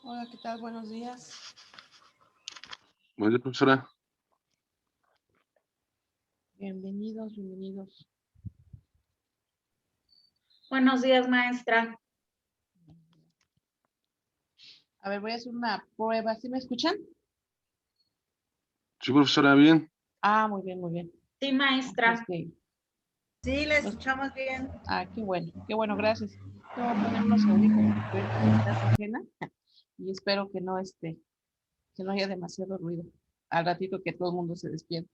Hola, ¿qué tal? Buenos días. Buen día, profesora. Bienvenidos. Buenos días, maestra. A ver, voy a hacer una prueba. ¿Sí me escuchan? Sí, profesora, bien. Ah, muy bien. Sí, maestra. Ok. Sí, la escuchamos bien. Ah, qué bueno, gracias. Te voy a poner unos audífonos porque ahorita estoy en casa ajena y espero que no haya demasiado ruido. Al ratito que todo el mundo se despierte.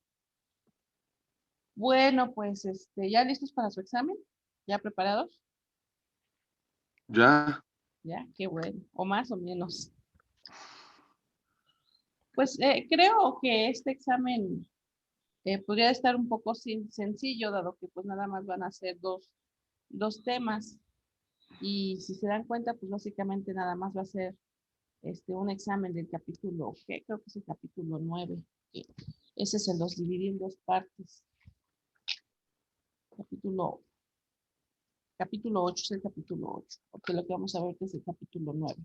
Bueno, pues, ¿ya listos para su examen? ¿Ya preparados? Ya. Ya, qué bueno. O más o menos. Pues creo que este examen podría estar un poco sencillo, dado que pues nada más van a ser dos temas. Y si se dan cuenta, pues básicamente nada más va a ser un examen del capítulo, que creo que es el capítulo 9. que Ese se los dividí en dos partes. Capítulo 8 es el capítulo 8, porque lo que vamos a ver que es el capítulo 9.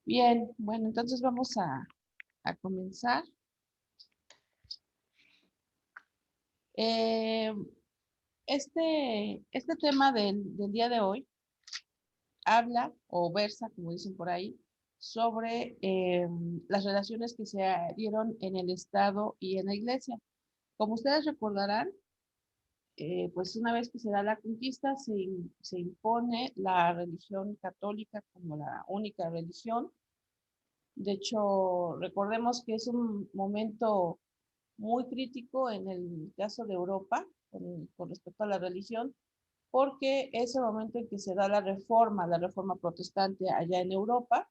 Bien, bueno, entonces vamos a comenzar. Eh, este tema del día de hoy habla o versa, como dicen por ahí, sobre las relaciones que se dieron en el Estado y en la Iglesia. Como ustedes recordarán, pues una vez que se da la conquista, se impone la religión católica como la única religión. De hecho, recordemos que es un momento muy crítico en el caso de Europa con respecto a la religión, porque es el momento en que se da la reforma protestante allá en Europa,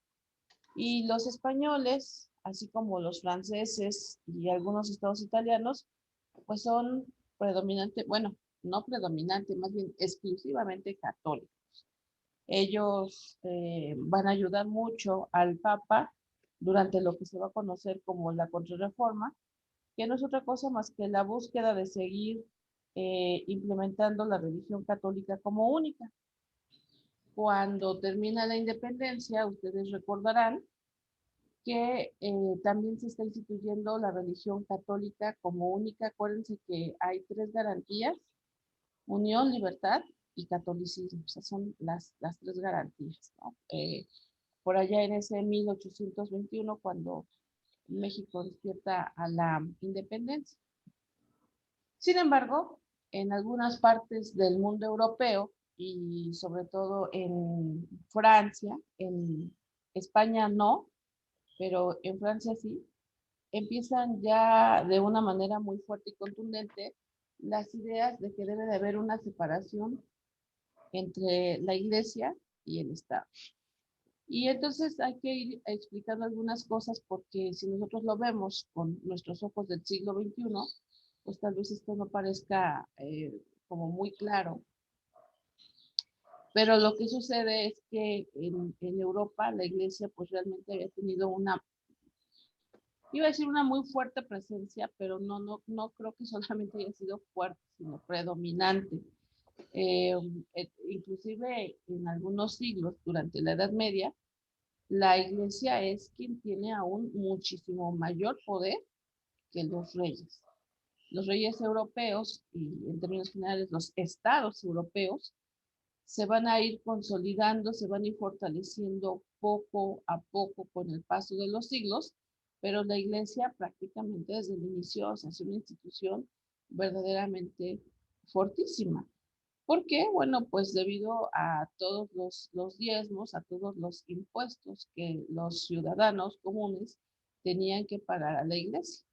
y los españoles, así como los franceses y algunos estados italianos, pues son bueno, no predominante, más bien exclusivamente católicos. Ellos van a ayudar mucho al Papa durante lo que se va a conocer como la Contrarreforma, que no es otra cosa más que la búsqueda de seguir implementando la religión católica como única. Cuando termina la independencia, ustedes recordarán que también se está instituyendo la religión católica como única. Acuérdense que hay tres garantías: unión, libertad y catolicismo. O sea, son las tres garantías, ¿no? Por allá en ese 1821, cuando México despierta a la independencia. Sin embargo, en algunas partes del mundo europeo y sobre todo en Francia, en España no, pero en Francia sí, empiezan ya de una manera muy fuerte y contundente las ideas de que debe de haber una separación entre la Iglesia y el Estado. Y entonces hay que ir explicando algunas cosas, porque si nosotros lo vemos con nuestros ojos del siglo XXI, pues tal vez esto no parezca como muy claro. Pero lo que sucede es que en Europa la Iglesia pues realmente había tenido iba a decir una muy fuerte presencia, pero no creo que solamente haya sido fuerte, sino predominante. Eh, Inclusive en algunos siglos, durante la Edad Media, la Iglesia es quien tiene aún muchísimo mayor poder que los reyes. Los reyes europeos, y en términos generales los estados europeos, se van a ir consolidando, se van a ir fortaleciendo poco a poco con el paso de los siglos, pero la Iglesia prácticamente desde el inicio, o sea, es una institución verdaderamente fortísima. ¿Por qué? Bueno, pues debido a todos los diezmos, a todos los impuestos que los ciudadanos comunes tenían que pagar a la Iglesia.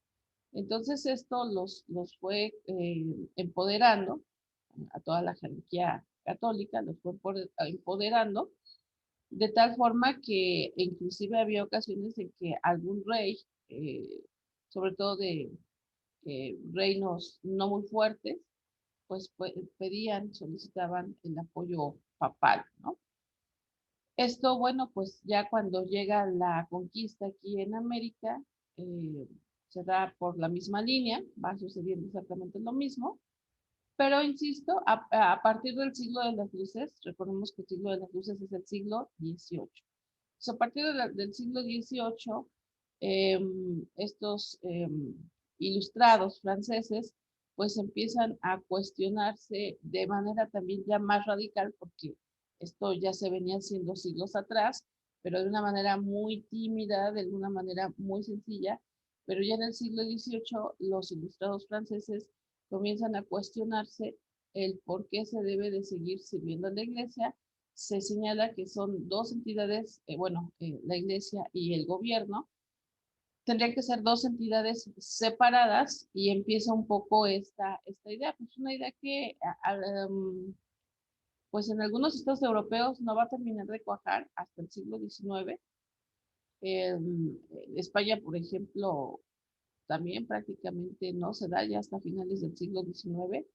Entonces esto los fue empoderando a toda la jerarquía católica, los fue empoderando, de tal forma que inclusive había ocasiones en que algún rey, sobre todo de reinos no muy fuertes, pues solicitaban el apoyo papal, ¿no? Esto, bueno, pues ya cuando llega la conquista aquí en América, eh, se da por la misma línea, va sucediendo exactamente lo mismo, pero insisto, a partir del siglo de las luces, recordemos que el siglo de las luces es el siglo XVIII. Pues a partir del siglo XVIII, estos ilustrados franceses pues empiezan a cuestionarse de manera también ya más radical, porque esto ya se venía haciendo siglos atrás, pero de una manera muy tímida, de alguna manera muy sencilla, pero ya en el siglo XVIII los ilustrados franceses comienzan a cuestionarse el por qué se debe de seguir sirviendo en la iglesia. Se señala que son dos entidades, la iglesia y el gobierno, tendrían que ser dos entidades separadas y empieza un poco esta idea, pues una idea que pues en algunos estados europeos no va a terminar de cuajar hasta el siglo XIX. En España, por ejemplo, también prácticamente no se da ya hasta finales del siglo XIX,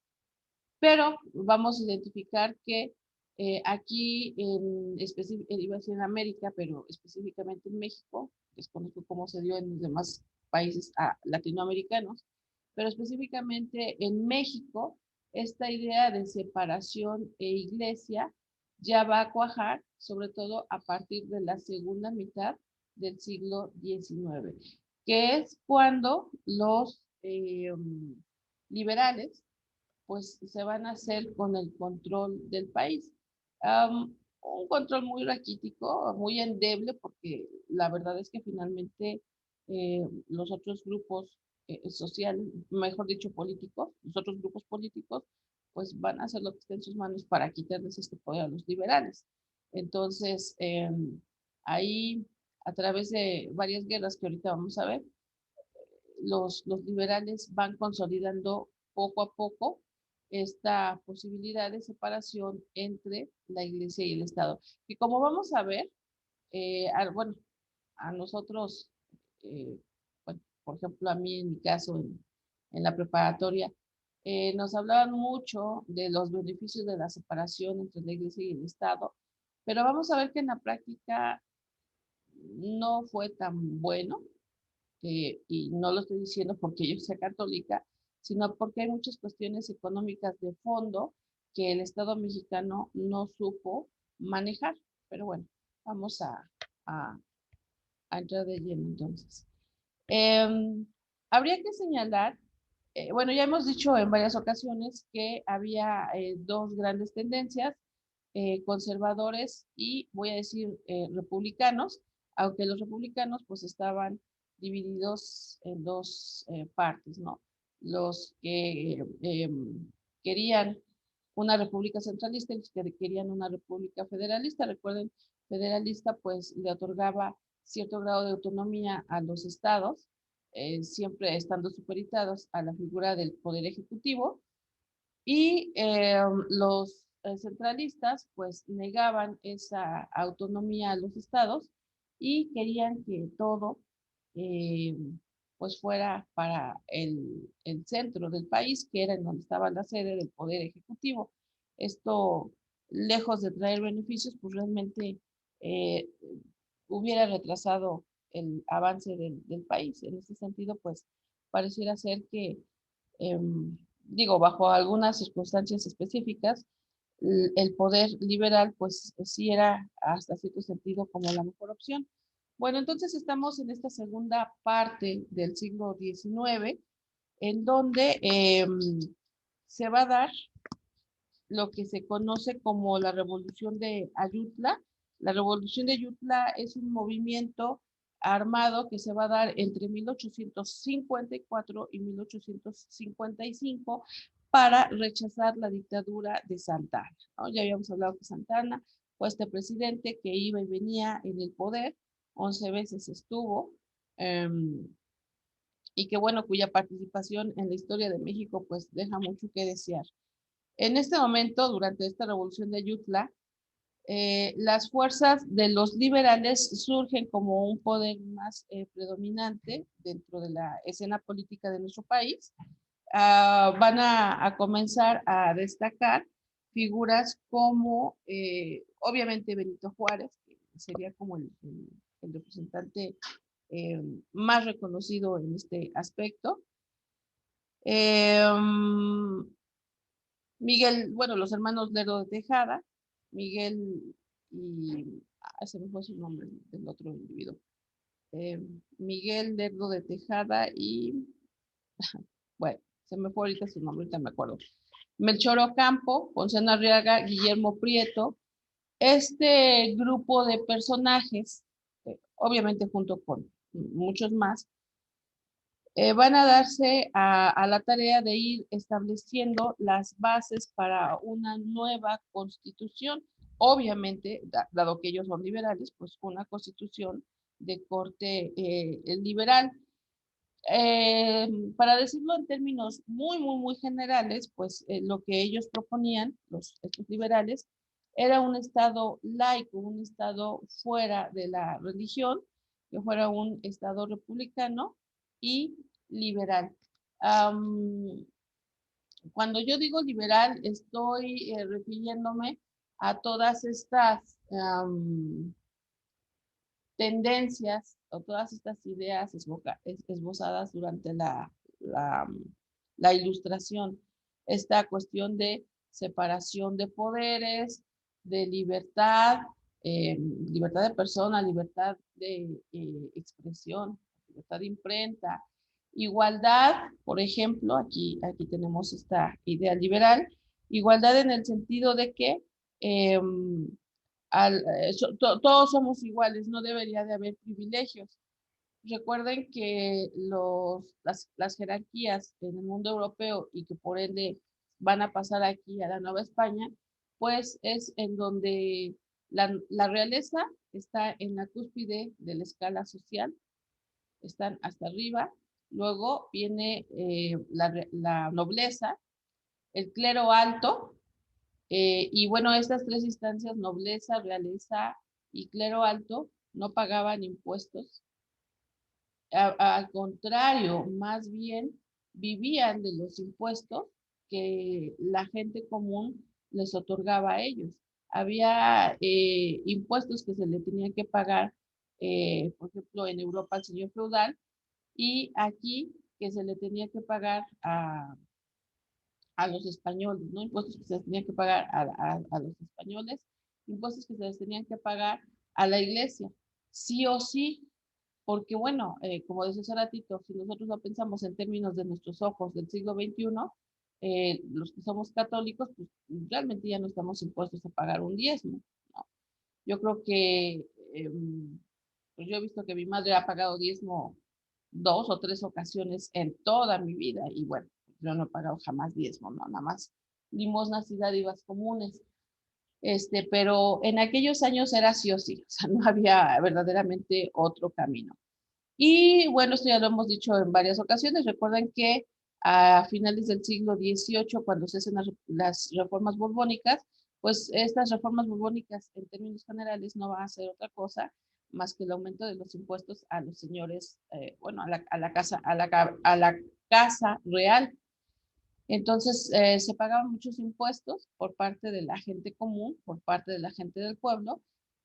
pero vamos a identificar que aquí iba a decir en América, pero específicamente en México, desconozco cómo se dio en los demás países latinoamericanos, pero específicamente en México, esta idea de separación e iglesia ya va a cuajar, sobre todo a partir de la segunda mitad del siglo XIX, que es cuando los liberales pues se van a hacer con el control del país. Un control muy raquítico, muy endeble, porque la verdad es que finalmente los otros grupos sociales, mejor dicho políticos, los otros grupos políticos, pues van a hacer lo que esté en sus manos para quitarles este poder a los liberales. Entonces, ahí, a través de varias guerras que ahorita vamos a ver, los liberales van consolidando poco a poco esta posibilidad de separación entre la iglesia y el Estado. Y como vamos a ver, a nosotros, eh, bueno, por ejemplo, a mí en mi caso, en la preparatoria, nos hablaban mucho de los beneficios de la separación entre la iglesia y el Estado, pero vamos a ver que en la práctica no fue tan bueno, y no lo estoy diciendo porque yo sea católica, sino porque hay muchas cuestiones económicas de fondo que el Estado mexicano no supo manejar. Pero bueno, vamos a, a entrar de lleno entonces. Habría que señalar, bueno, ya hemos dicho en varias ocasiones que había dos grandes tendencias, conservadores y voy a decir republicanos, aunque los republicanos pues estaban divididos en dos partes, ¿no? Los que querían una república centralista y los que querían una república federalista. Recuerden, federalista pues le otorgaba cierto grado de autonomía a los estados, siempre estando supeditados a la figura del poder ejecutivo, y los centralistas pues negaban esa autonomía a los estados y querían que todo eh, pues fuera para el centro del país, que era en donde estaba la sede del poder ejecutivo. Esto, lejos de traer beneficios, pues realmente eh, hubiera retrasado el avance del país. En ese sentido, pues pareciera ser que digo, bajo algunas circunstancias específicas, el poder liberal, pues sí era hasta cierto sentido como la mejor opción. Bueno, entonces estamos en esta segunda parte del siglo XIX, en donde se va a dar lo que se conoce como la Revolución de Ayutla. La Revolución de Ayutla es un movimiento armado que se va a dar entre 1854 y 1855 para rechazar la dictadura de Santa Anna, ¿no? Ya habíamos hablado que Santa Anna fue este presidente que iba y venía en el poder, 11 veces estuvo, y que bueno, cuya participación en la historia de México pues deja mucho que desear. En este momento, durante esta revolución de Ayutla, las fuerzas de los liberales surgen como un poder más predominante dentro de la escena política de nuestro país. Van a comenzar a destacar figuras como, obviamente, Benito Juárez, que sería como el representante más reconocido en este aspecto. Miguel, bueno, los hermanos Lerdo de Tejada, Miguel y ese me fue su nombre del otro individuo. Miguel Lerdo de Tejada y, bueno, se me fue ahorita su nombre, ahorita me acuerdo. Melchor Ocampo, Ponceno Arriaga, Guillermo Prieto. Este grupo de personajes, obviamente junto con muchos más, van a darse a la tarea de ir estableciendo las bases para una nueva constitución. Obviamente, dado que ellos son liberales, pues una constitución de corte liberal. Para decirlo en términos muy generales, pues lo que ellos proponían, estos liberales, era un estado laico, un estado fuera de la religión, que fuera un estado republicano y liberal. Cuando yo digo liberal, estoy refiriéndome a todas estas tendencias o todas estas ideas esbozadas durante la ilustración. Esta cuestión de separación de poderes, de libertad, libertad de persona, libertad de expresión, libertad de imprenta, igualdad, por ejemplo, aquí tenemos esta idea liberal, igualdad en el sentido de que todos somos iguales, no debería de haber privilegios. Recuerden que las jerarquías en el mundo europeo y que por ende van a pasar aquí a la Nueva España, pues es en donde la realeza está en la cúspide de la escala social, están hasta arriba, luego viene la nobleza, el clero alto, y bueno, estas tres instancias, nobleza, realeza y clero alto, no pagaban impuestos. Al contrario, más bien vivían de los impuestos que la gente común les otorgaba a ellos. Había impuestos que se le tenían que pagar, por ejemplo, en Europa al señor feudal, y aquí que se le tenía que pagar a los españoles, ¿no? Impuestos que se les tenían que pagar a los españoles, impuestos que se les tenían que pagar a la iglesia, sí o sí, porque bueno, como decía hace ratito, si nosotros lo pensamos en términos de nuestros ojos del siglo XXI, los que somos católicos, pues realmente ya no estamos impuestos a pagar un diezmo, ¿no? Yo creo que, pues yo he visto que mi madre ha pagado diezmo 2 o 3 ocasiones en toda mi vida y bueno, yo no he pagado jamás diezmo, no, nada más limosnas y dádivas comunes. Pero en aquellos años era sí o sí, o sea, no había verdaderamente otro camino. Y bueno, esto ya lo hemos dicho en varias ocasiones. Recuerden que a finales del siglo XVIII, cuando se hacen las reformas borbónicas, pues estas reformas borbónicas en términos generales no van a ser otra cosa más que el aumento de los impuestos a los señores, bueno, a la casa real. Entonces, se pagaban muchos impuestos por parte de la gente común, por parte de la gente del pueblo,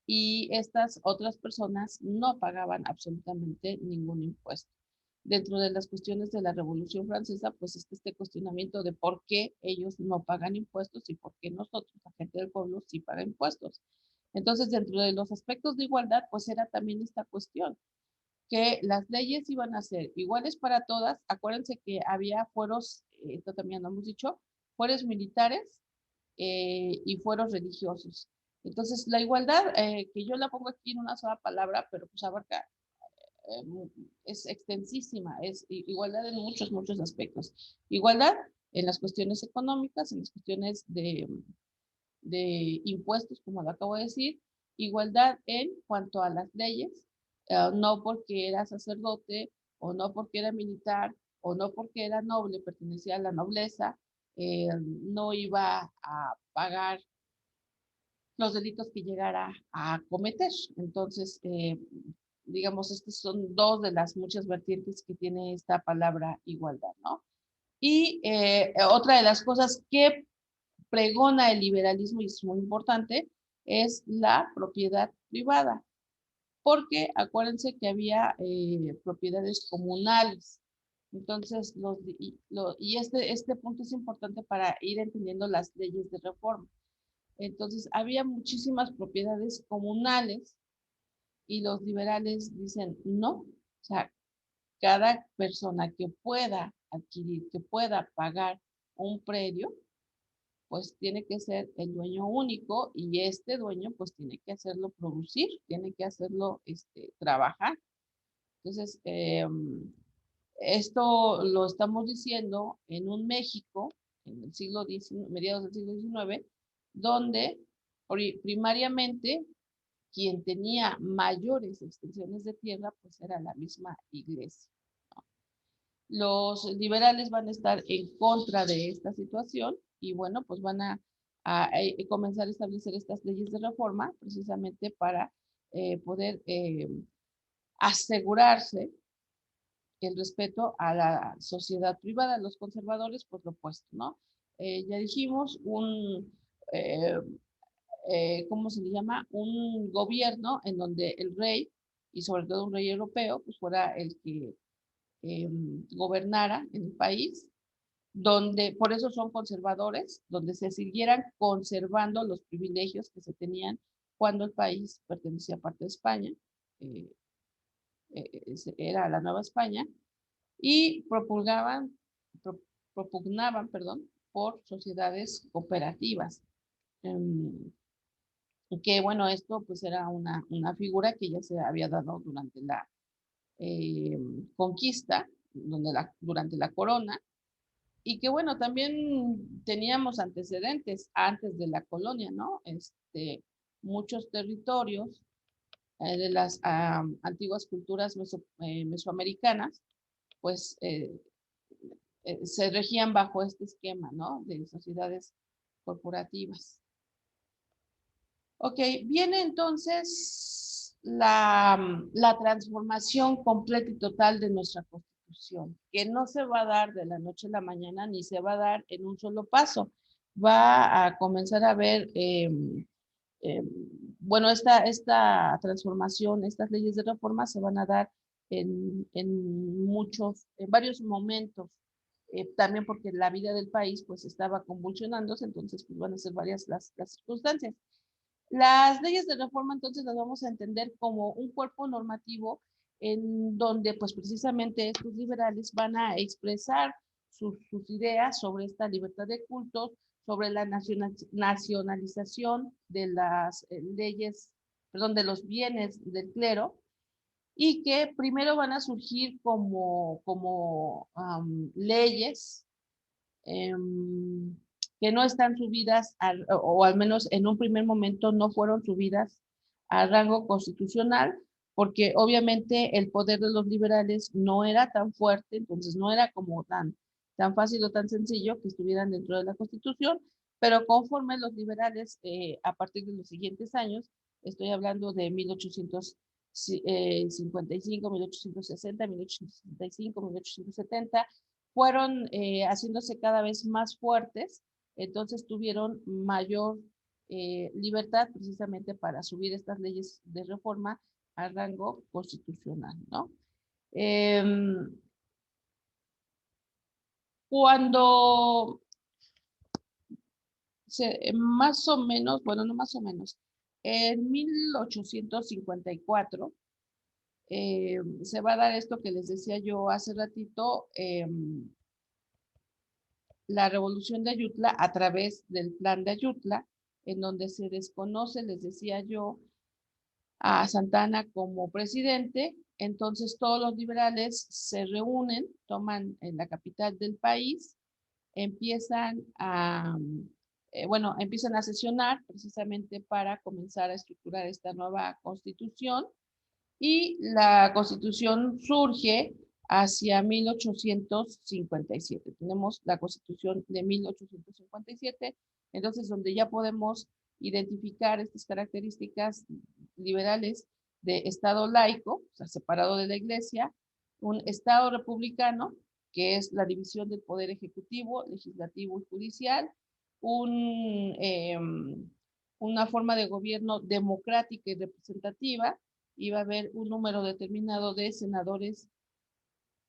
y estas otras personas no pagaban absolutamente ningún impuesto. Dentro de las cuestiones de la Revolución Francesa, pues es que este cuestionamiento de por qué ellos no pagan impuestos y por qué nosotros, la gente del pueblo, sí paga impuestos. Entonces, dentro de los aspectos de igualdad, pues era también esta cuestión que las leyes iban a ser iguales para todas. Acuérdense que había fueros, esto también lo hemos dicho, fueros militares y fueros religiosos. Entonces, la igualdad, que yo la pongo aquí en una sola palabra, pero pues abarca, es extensísima, es igualdad en muchos aspectos. Igualdad en las cuestiones económicas, en las cuestiones de impuestos, como lo acabo de decir, igualdad en cuanto a las leyes, no porque era sacerdote, o no porque era militar, o no porque era noble, pertenecía a la nobleza, no iba a pagar los delitos que llegara a cometer. Entonces, digamos, estas son dos de las muchas vertientes que tiene esta palabra igualdad, ¿no? Y otra de las cosas que pregona el liberalismo, y es muy importante, es la propiedad privada, porque acuérdense que había propiedades comunales. Entonces, y este punto es importante para ir entendiendo las leyes de reforma. Entonces, había muchísimas propiedades comunales y los liberales dicen no, o sea, cada persona que pueda adquirir, que pueda pagar un predio, pues tiene que ser el dueño único y este dueño pues tiene que hacerlo producir, tiene que hacerlo trabajar. Entonces, esto lo estamos diciendo en un México, en el siglo XIX, mediados del siglo XIX, donde primariamente quien tenía mayores extensiones de tierra, pues era la misma iglesia. Los liberales van a estar en contra de esta situación y bueno, pues van a comenzar a establecer estas leyes de reforma precisamente para poder asegurarse el respeto a la sociedad privada. Los conservadores, pues lo opuesto, ¿no? Ya dijimos, eh, ¿cómo se le llama? Un gobierno en donde el rey, y sobre todo un rey europeo, pues fuera el que gobernara en el país, donde, por eso son conservadores, donde se siguieran conservando los privilegios que se tenían cuando el país pertenecía a parte de España, eh, era la Nueva España, y pro, propugnaban, perdón, por sociedades cooperativas. Que bueno, esto pues era una figura que ya se había dado durante la conquista, durante la corona, y que bueno, también teníamos antecedentes antes de la colonia, ¿no? Muchos territorios de las antiguas culturas mesoamericanas, pues se regían bajo este esquema, ¿no? De sociedades corporativas. Ok, viene entonces la transformación completa y total de nuestra Constitución, que no se va a dar de la noche a la mañana ni se va a dar en un solo paso. Va a comenzar a ver, eh, bueno, esta transformación, estas leyes de reforma se van a dar en varios momentos, también porque la vida del país pues estaba convulsionándose, entonces pues van a ser varias las circunstancias. Las leyes de reforma entonces las vamos a entender como un cuerpo normativo en donde pues precisamente estos liberales van a expresar sus ideas sobre esta libertad de cultos, sobre la nacionalización de las leyes, perdón, de los bienes del clero, y que primero van a surgir como leyes que no están subidas, o al menos en un primer momento no fueron subidas a rango constitucional, porque obviamente el poder de los liberales no era tan fuerte, entonces no era como tan fácil o tan sencillo que estuvieran dentro de la Constitución, pero conforme los liberales, a partir de los siguientes años, estoy hablando de 1855, 1860, 1865, 1870, fueron haciéndose cada vez más fuertes, entonces tuvieron mayor libertad precisamente para subir estas leyes de reforma a rango constitucional, ¿no? Cuando más o menos, bueno, no más o menos, en 1854 se va a dar esto que les decía yo hace ratito, la revolución de Ayutla a través del plan de Ayutla, en donde se desconoce, les decía yo, a Santana como presidente. Entonces todos los liberales se reúnen, toman en la capital del país, empiezan empiezan a sesionar precisamente para comenzar a estructurar esta nueva constitución, y la constitución surge hacia 1857. Tenemos la constitución de 1857, entonces donde ya podemos identificar estas características liberales de Estado laico, o sea, separado de la Iglesia, un Estado republicano, que es la división del poder ejecutivo, legislativo y judicial, un, eh, una forma de gobierno democrática y representativa. Iba a haber un número determinado de senadores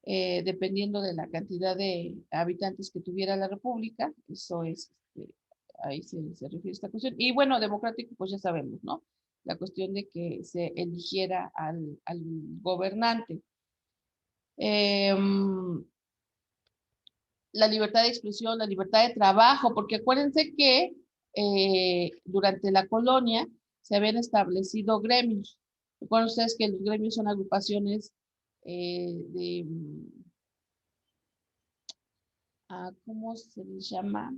dependiendo de la cantidad de habitantes que tuviera la república. Eso es ahí se refiere esta cuestión. Y bueno, democrático, pues ya sabemos, ¿no? La cuestión de que se eligiera al gobernante. La libertad de expresión, la libertad de trabajo, porque acuérdense que durante la colonia se habían establecido gremios. Recuerden ustedes que los gremios son agrupaciones de, ¿cómo se les llama?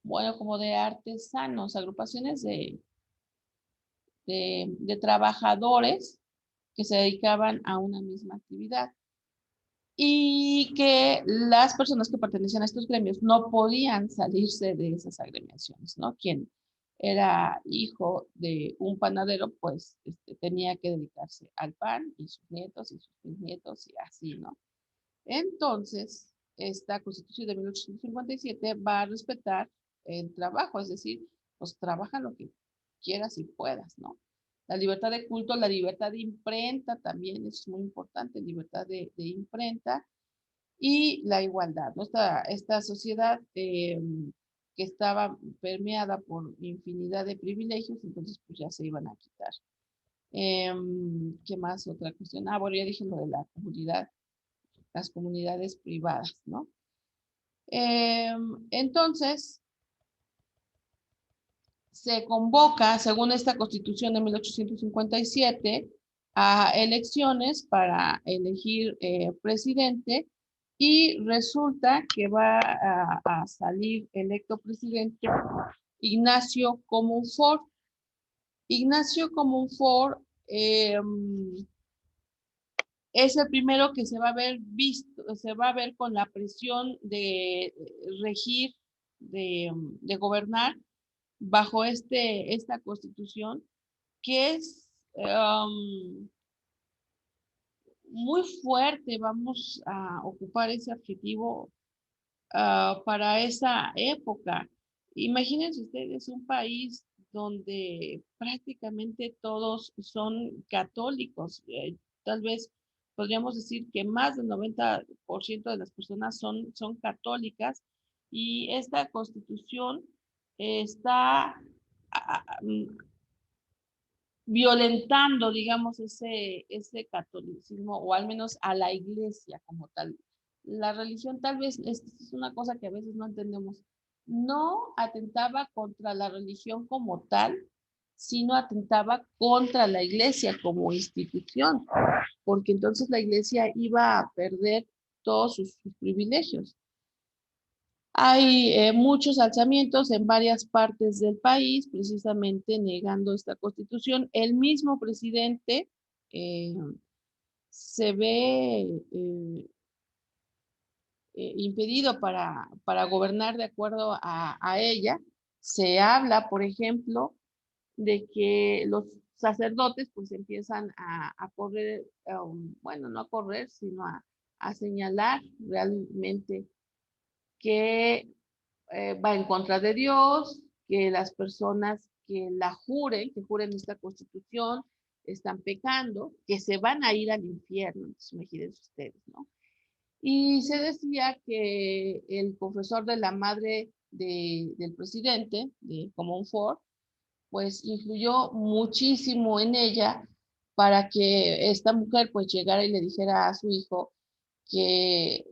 Bueno, como de artesanos, agrupaciones de trabajadores que se dedicaban a una misma actividad. Y que las personas que pertenecían a estos gremios no podían salirse de esas agremiaciones, ¿no? Quien era hijo de un panadero, pues tenía que dedicarse al pan y sus nietos y sus bisnietos y así, ¿no? Entonces, esta Constitución de 1857 va a respetar el trabajo, es decir, pues trabaja lo que quieras y puedas, ¿no? La libertad de culto, la libertad de imprenta también es muy importante, libertad de imprenta y la igualdad, ¿no? Esta sociedad que estaba permeada por infinidad de privilegios, entonces pues ya se iban a quitar. ¿Qué más? Otra cuestión. Bueno, ya dije lo de la comunidad, las comunidades privadas, ¿no? Entonces, se convoca, según esta Constitución de 1857, a elecciones para elegir presidente y resulta que va a salir electo presidente Ignacio Comonfort. Ignacio Comonfort es el primero que se va a ver visto, se va a ver con la presión de regir, de gobernar bajo esta constitución que es muy fuerte. Vamos a ocupar ese adjetivo para esa época. Imagínense ustedes un país donde prácticamente todos son católicos. Tal vez podríamos decir que más del 90% de las personas son católicas y esta constitución está violentando, digamos, ese catolicismo, o al menos a la iglesia como tal. La religión tal vez es una cosa que a veces no entendemos. No atentaba contra la religión como tal, sino atentaba contra la iglesia como institución, porque entonces la iglesia iba a perder todos sus privilegios. Hay muchos alzamientos en varias partes del país, precisamente negando esta constitución. El mismo presidente se ve impedido para gobernar de acuerdo a ella. Se habla, por ejemplo, de que los sacerdotes pues empiezan a correr, bueno, no a correr, sino a señalar realmente que va en contra de Dios, que las personas que que juren esta constitución, están pecando, que se van a ir al infierno. Entonces, imagínense ustedes, ¿no? Y se decía que el confesor de la madre del presidente, de Comonfort, pues influyó muchísimo en ella para que esta mujer pues llegara y le dijera a su hijo que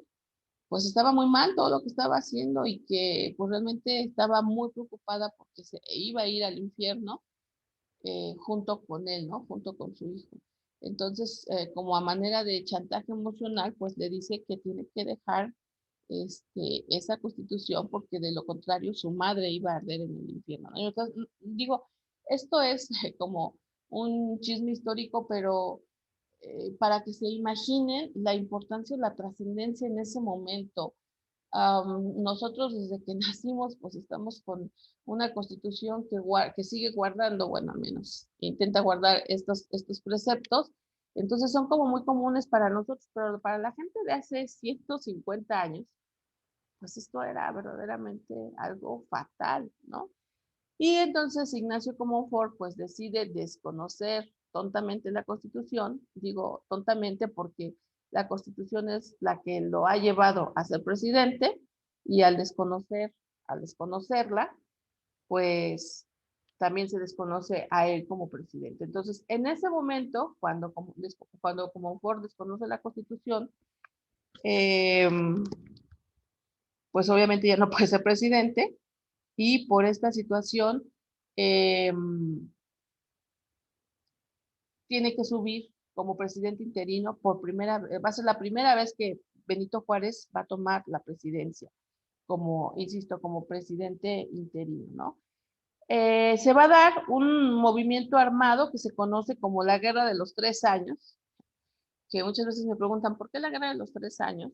pues estaba muy mal todo lo que estaba haciendo y que pues realmente estaba muy preocupada porque se iba a ir al infierno junto con él, ¿no? Junto con su hijo. Entonces, como a manera de chantaje emocional, pues le dice que tiene que dejar esa constitución porque de lo contrario su madre iba a arder en el infierno, ¿no? Entonces, digo, esto es como un chisme histórico, pero para que se imaginen la importancia y la trascendencia en ese momento. Nosotros desde que nacimos pues estamos con una constitución que sigue guardando, bueno, al menos intenta guardar estos preceptos, entonces son como muy comunes para nosotros, pero para la gente de hace 150 años, pues esto era verdaderamente algo fatal, ¿no? Y entonces Ignacio Comonfort pues decide desconocer tontamente la Constitución, digo tontamente porque la Constitución es la que lo ha llevado a ser presidente y al desconocerla, pues también se desconoce a él como presidente. Entonces, en ese momento, cuando Comonfort desconoce la Constitución, pues obviamente ya no puede ser presidente y por esta situación tiene que subir como presidente interino por primera vez, va a ser la primera vez que Benito Juárez va a tomar la presidencia, como, insisto, como presidente interino, ¿no? Se va a dar un movimiento armado que se conoce como la Guerra de los 3 años, que muchas veces me preguntan, ¿por qué la Guerra de los 3 años?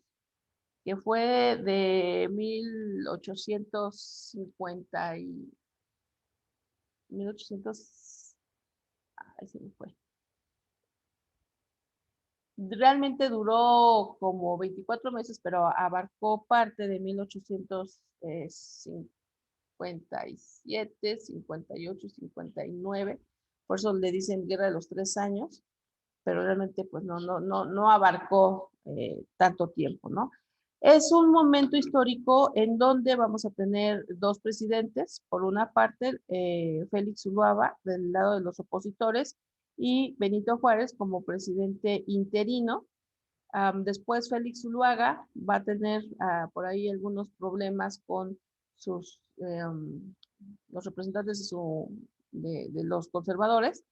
Que fue de 1850 y 1800, ay, se me fue. Realmente duró como 24 meses, pero abarcó parte de 1857, 58, 59. Por eso le dicen Guerra de los 3 años, pero realmente pues no abarcó tanto tiempo, ¿no? Es un momento histórico en donde vamos a tener dos presidentes, por una parte Félix Zuluaga del lado de los opositores y Benito Juárez como presidente interino. Después Félix Zuluaga va a tener por ahí algunos problemas con los representantes de los conservadores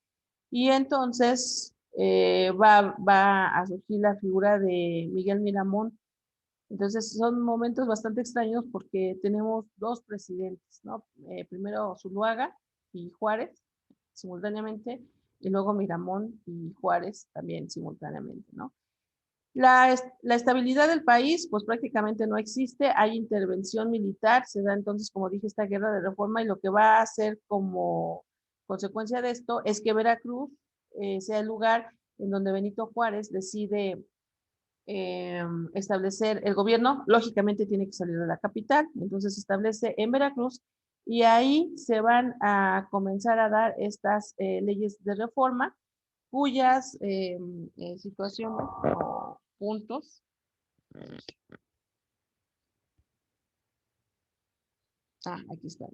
y entonces va a surgir la figura de Miguel Miramón. Entonces son momentos bastante extraños porque tenemos dos presidentes, ¿no? Primero Zuluaga y Juárez simultáneamente y luego Miramón y Juárez también simultáneamente, ¿no? La estabilidad del país, pues prácticamente no existe, hay intervención militar, se da entonces, como dije, esta guerra de reforma y lo que va a hacer como consecuencia de esto es que Veracruz sea el lugar en donde Benito Juárez decide establecer el gobierno, lógicamente tiene que salir de la capital, entonces se establece en Veracruz y ahí se van a comenzar a dar estas leyes de reforma cuyas situaciones o puntos. Aquí están.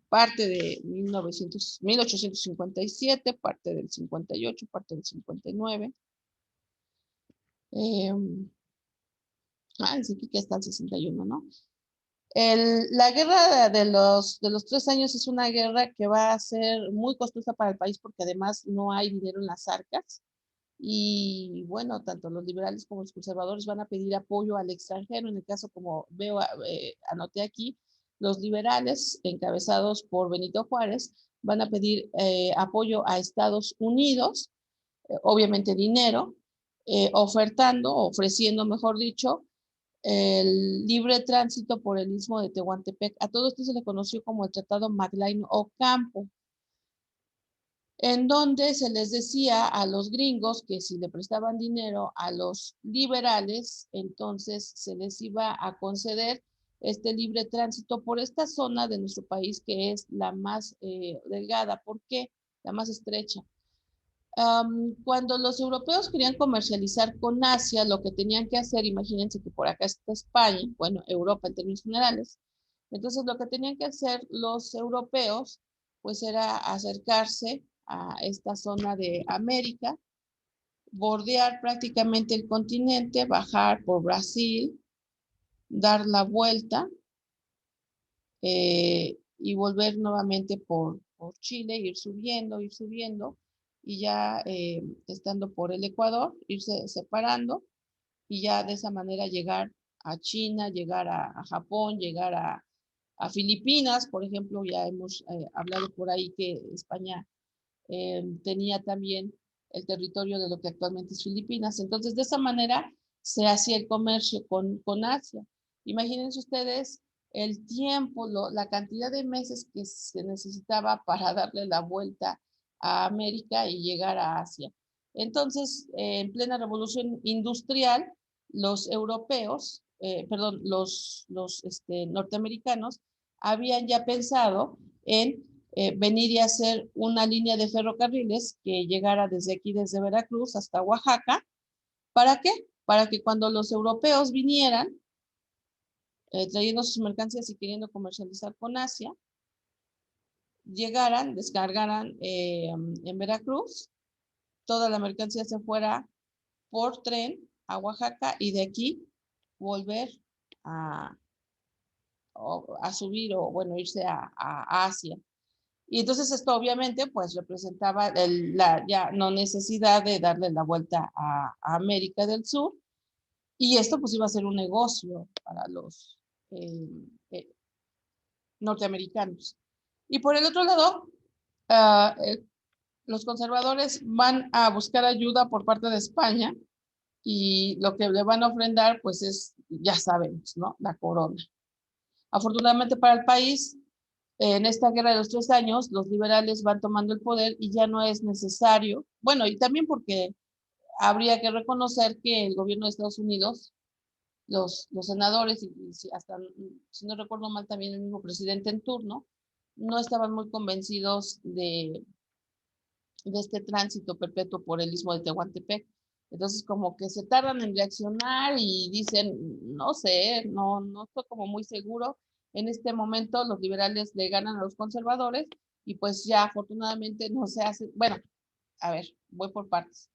Parte de 1857, parte del 58, parte del 59. Dice aquí que está el 61, ¿no? La guerra de los 3 años es una guerra que va a ser muy costosa para el país porque además no hay dinero en las arcas. Y bueno, tanto los liberales como los conservadores van a pedir apoyo al extranjero. En el caso, como veo, anoté aquí, los liberales, encabezados por Benito Juárez, van a pedir apoyo a Estados Unidos, obviamente dinero, ofreciendo, mejor dicho, el libre tránsito por el istmo de Tehuantepec. A todo esto se le conoció como el Tratado McLean-Ocampo, en donde se les decía a los gringos que si le prestaban dinero a los liberales, entonces se les iba a conceder este libre tránsito por esta zona de nuestro país que es la más delgada. ¿Por qué? La más estrecha. Cuando los europeos querían comercializar con Asia, lo que tenían que hacer, imagínense que por acá está España, bueno, Europa en términos generales, entonces lo que tenían que hacer los europeos, pues era acercarse a esta zona de América, bordear prácticamente el continente, bajar por Brasil, dar la vuelta y volver nuevamente por Chile, ir subiendo, y ya estando por el Ecuador, irse separando y ya de esa manera llegar a China, llegar a Japón, llegar a Filipinas, por ejemplo, ya hemos hablado por ahí que España tenía también el territorio de lo que actualmente es Filipinas. Entonces, de esa manera se hacía el comercio con Asia. Imagínense ustedes el tiempo, la cantidad de meses que se necesitaba para darle la vuelta a América y llegar a Asia. Entonces, en plena revolución industrial, los europeos, los norteamericanos, habían ya pensado en venir y hacer una línea de ferrocarriles que llegara desde aquí, desde Veracruz hasta Oaxaca, ¿Para qué? Para que cuando los europeos vinieran, trayendo sus mercancías y queriendo comercializar con Asia, llegaran, descargaran en Veracruz, toda la mercancía se fuera por tren a Oaxaca y de aquí volver a, a subir o bueno, irse a Asia. Y entonces esto obviamente pues representaba la ya no necesidad de darle la vuelta a América del Sur, y esto pues iba a ser un negocio para los eh, eh, norteamericanos. Y por el otro lado, los conservadores van a buscar ayuda por parte de España, y lo que le van a ofrendar pues es, ya sabemos, ¿no? La corona. Afortunadamente para el país, en esta guerra de los 3 años, los liberales van tomando el poder y ya no es necesario, bueno, y también porque habría que reconocer que el gobierno de Estados Unidos, los senadores, y hasta, si no recuerdo mal, también el mismo presidente en turno, no estaban muy convencidos de este tránsito perpetuo por el istmo de Tehuantepec. Entonces, como que se tardan en reaccionar y dicen, no sé, no estoy como muy seguro. En este momento los liberales le ganan a los conservadores y pues ya afortunadamente no se hace, bueno, a ver, voy por partes.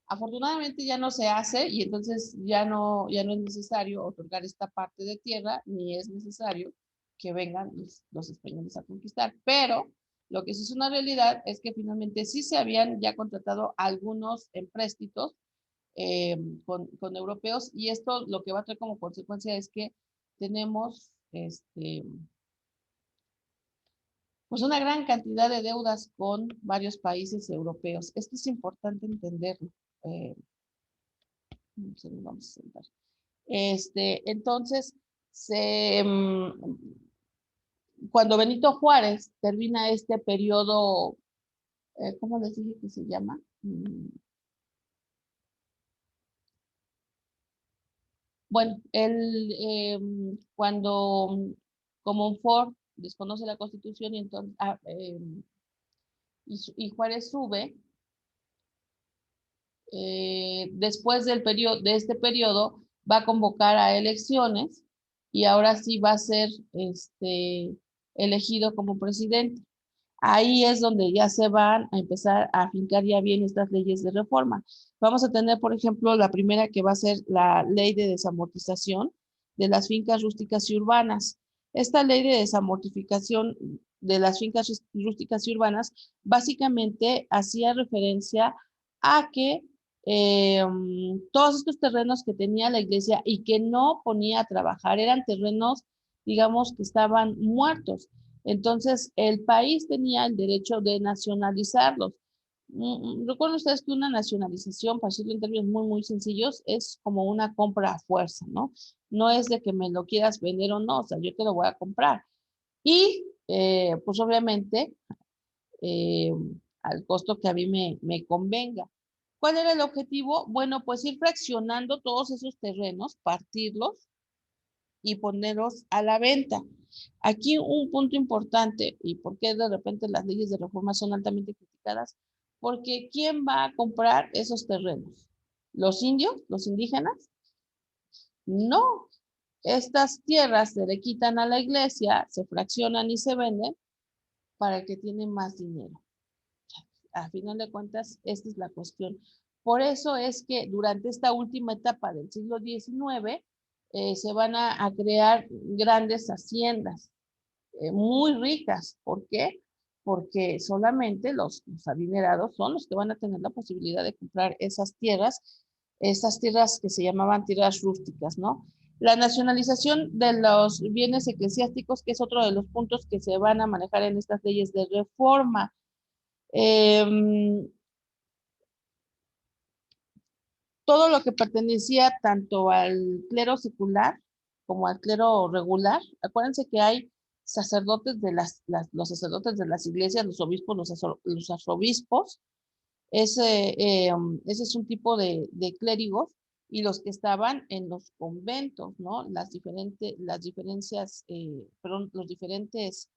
Afortunadamente ya no se hace y entonces ya no es necesario otorgar esta parte de tierra, ni es necesario que vengan los españoles a conquistar. Pero lo que sí es una realidad es que finalmente sí se habían ya contratado algunos empréstitos con europeos, y esto lo que va a traer como consecuencia es que tenemos pues una gran cantidad de deudas con varios países europeos. Esto es importante entenderlo. Eh, vamos a sentar. Entonces, cuando Benito Juárez termina este periodo, ¿cómo les dije que se llama? Bueno, cuando Comonfort desconoce la Constitución y entonces y Juárez sube, después de este periodo, va a convocar a elecciones y ahora sí va a ser elegido como presidente. Ahí es donde ya se van a empezar a afincar ya bien estas leyes de reforma. Vamos a tener, por ejemplo, la primera, que va a ser la ley de desamortización de las fincas rústicas y urbanas. Esta ley de desamortificación de las fincas rústicas y urbanas básicamente hacía referencia a que todos estos terrenos que tenía la iglesia y que no ponía a trabajar eran terrenos, digamos, que estaban muertos. Entonces, el país tenía el derecho de nacionalizarlos. Recuerden ustedes que una nacionalización, para decirlo en términos muy, muy sencillos, es como una compra a fuerza, ¿no? No es de que me lo quieras vender o no, o sea, yo te lo voy a comprar. Y, pues obviamente, eh, al costo que a mí me convenga. ¿Cuál era el objetivo? Bueno, pues ir fraccionando todos esos terrenos, partirlos y ponerlos a la venta. Aquí un punto importante, y por qué de repente las leyes de reforma son altamente criticadas, porque ¿quién va a comprar esos terrenos? ¿Los indios? ¿Los indígenas? No. Estas tierras se le quitan a la iglesia, se fraccionan y se venden para el que tiene más dinero. A final de cuentas, esta es la cuestión. Por eso es que durante esta última etapa del siglo XIX se van a crear grandes haciendas muy ricas. ¿Por qué? Porque solamente los adinerados son los que van a tener la posibilidad de comprar esas tierras que se llamaban tierras rústicas, ¿no? La nacionalización de los bienes eclesiásticos, que es otro de los puntos que se van a manejar en estas leyes de reforma. Todo lo que pertenecía tanto al clero secular como al clero regular. Acuérdense que hay sacerdotes de los sacerdotes de las iglesias, los obispos, los arzobispos. Ese es un tipo de clérigos, y los que estaban en los conventos, ¿no? Las diferencias, perdón, los diferentes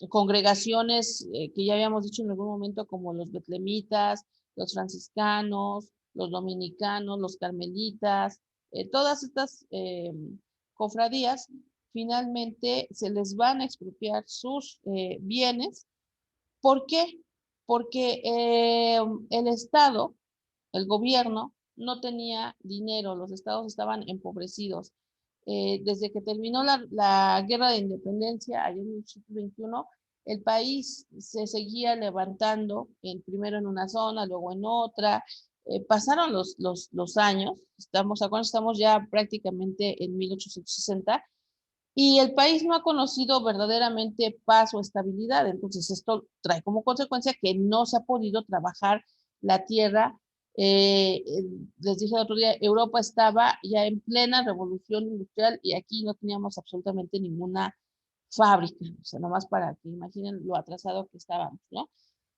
congregaciones que ya habíamos dicho en algún momento, como los betlemitas, los franciscanos, los dominicanos, los carmelitas, todas estas cofradías, finalmente se les van a expropiar sus bienes. ¿Por qué? Porque el Estado, el gobierno, no tenía dinero, los estados estaban empobrecidos. Desde que terminó la guerra de independencia, allá en el siglo XXI, el país se seguía levantando, primero en una zona, luego en otra. Pasaron los años, estamos ya prácticamente en 1860, y el país no ha conocido verdaderamente paz o estabilidad. Entonces, esto trae como consecuencia que no se ha podido trabajar la tierra. Les dije el otro día, Europa estaba ya en plena revolución industrial y aquí no teníamos absolutamente ninguna fábrica. O sea, nomás para que imaginen lo atrasado que estábamos, ¿no?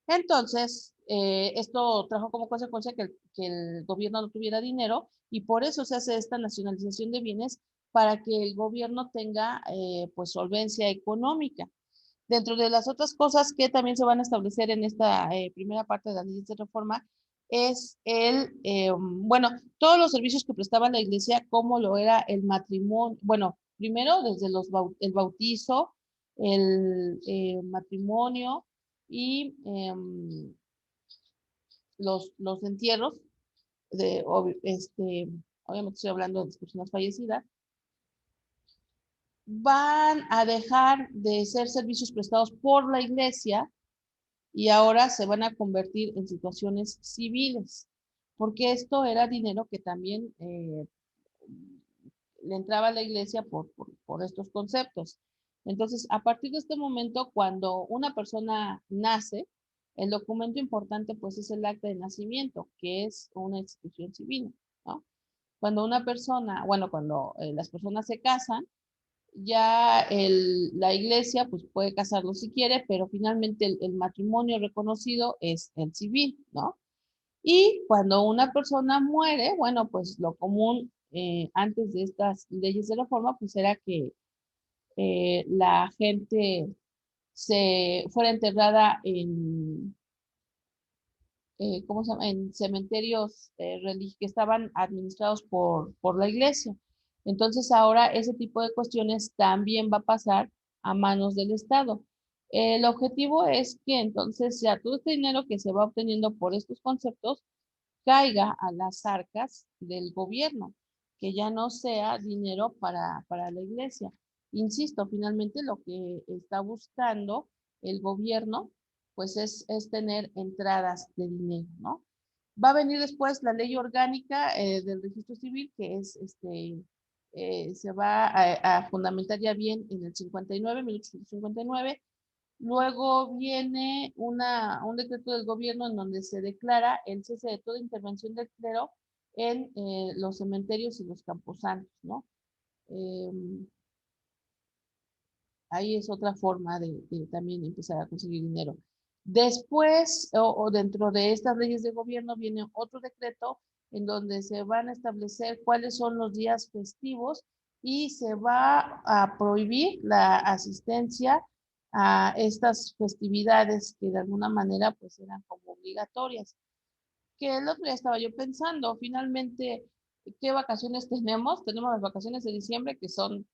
Entonces, esto trajo como consecuencia que el gobierno no tuviera dinero y por eso se hace esta nacionalización de bienes para que el gobierno tenga pues solvencia económica. Dentro de las otras cosas que también se van a establecer en esta primera parte de las leyes de reforma es bueno, todos los servicios que prestaba la iglesia, como lo era el matrimonio, bueno, primero desde el bautizo, el matrimonio y los entierros, obviamente estoy hablando de las personas fallecidas, van a dejar de ser servicios prestados por la iglesia y ahora se van a convertir en situaciones civiles, porque esto era dinero que también le entraba a la iglesia por estos conceptos. Entonces, a partir de este momento, cuando una persona nace, el documento importante pues es el acta de nacimiento, que es una institución civil, ¿no? Cuando una persona, bueno, cuando las personas se casan, ya la iglesia pues puede casarlo si quiere, pero finalmente el matrimonio reconocido es el civil, ¿no? Y cuando una persona muere, bueno, pues lo común antes de estas leyes de reforma, pues era que la gente se fuera enterrada en, ¿cómo se llama? En cementerios que estaban administrados por la iglesia. Entonces ahora ese tipo de cuestiones también va a pasar a manos del Estado. El objetivo es que entonces ya todo este dinero que se va obteniendo por estos conceptos caiga a las arcas del gobierno, que ya no sea dinero para la iglesia. Insisto, finalmente lo que está buscando el gobierno, pues es tener entradas de dinero, ¿no? Va a venir después la ley orgánica del registro civil, que es, se va a fundamentar ya bien en el 59, 1859. Luego viene un decreto del gobierno en donde se declara el cese de toda intervención del clero en los cementerios y los camposantos, ¿no? Ahí es otra forma de también empezar a conseguir dinero. Después, o dentro de estas leyes de gobierno, viene otro decreto en donde se van a establecer cuáles son los días festivos y se va a prohibir la asistencia a estas festividades que de alguna manera pues eran como obligatorias. Que el otro día estaba yo pensando, finalmente, ¿qué vacaciones tenemos? Tenemos las vacaciones de diciembre que son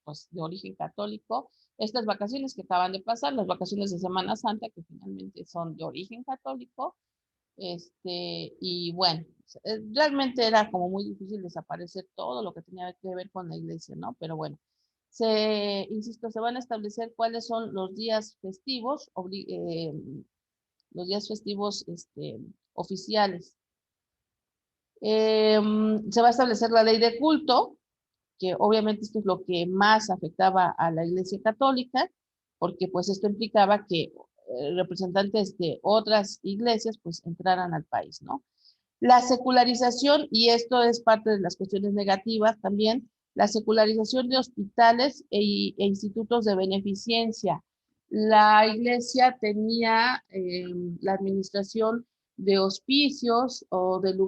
pues de origen católico, estas vacaciones que acaban de pasar, las vacaciones de Semana Santa que finalmente son de origen católico, y bueno, realmente era como muy difícil desaparecer todo lo que tenía que ver con la iglesia, ¿no? Pero bueno, insisto, se van a establecer cuáles son los días festivos, oficiales. Se va a establecer la ley de culto, que obviamente esto es lo que más afectaba a la Iglesia Católica, porque pues esto implicaba que representantes de otras iglesias pues entraran al país, ¿no? La secularización, y esto es parte de las cuestiones negativas también, la secularización de hospitales e institutos de beneficencia. La iglesia tenía la administración de hospicios o de lugares